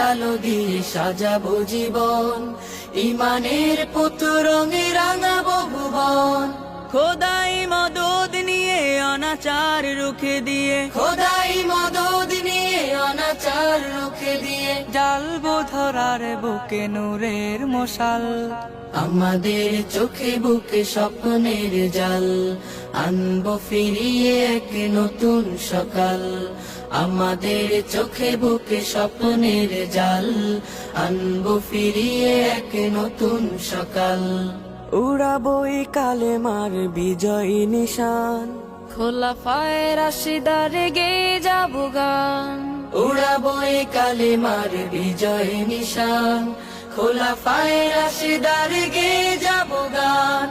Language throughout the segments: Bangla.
আলো দিয়ে সাজাবো জীবন, ইমানের পুতু রঙে রাঙাবো ভুবন। খোদাই মদদ নিয়ে অনাচার রুখে দিয়ে, খোদাই মদদ নিয়ে অনাচার রুখে দিয়ে, জ্বালবো ধরার বুকে নূরের মশাল। আমাদের চোখে বুকে স্বপ্নের জাল, আনবো ফিরিয়ে এক নতুন সকাল। আমাদের চোখে বুকে স্বপ্নের জাল, আনবো ফিরিয়ে এক নতুন সকাল। উড়াবো এই কালেমার বিজয় নিশান, খোলাফায়ে রাশিদার গেয়ে যাবো গান। উড়াবো এই কালেমার বিজয় নিশান, খোলাফায়ে রাশিদার গেয়ে যাবো গান।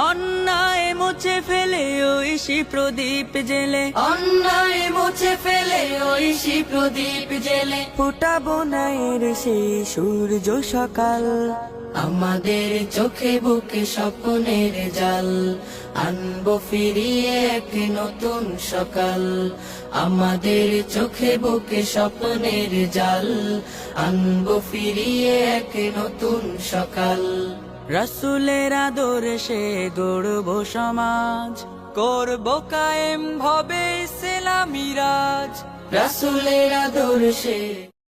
অন্যায় মুছে ফেলে ঐশী প্রদীপ জেলে, অন্যায় মুছে ফেলে ঐশী প্রদীপ জেলে, ফুটাবো ন্যায়ের সেই সূর্য সকাল। আমাদের চোখে বুকে স্বপ্নের জাল, আনবো ফিরিয়ে এক নতুন সকাল। আমাদের চোখে বুকে স্বপ্নের জাল, আনবো ফিরিয়ে এক নতুন সকাল। রাসূলের আদর্শে গড়বো সমাজ, করবো কায়েম ভবে ইসলামী রাজ। রাসূলের আদর্শে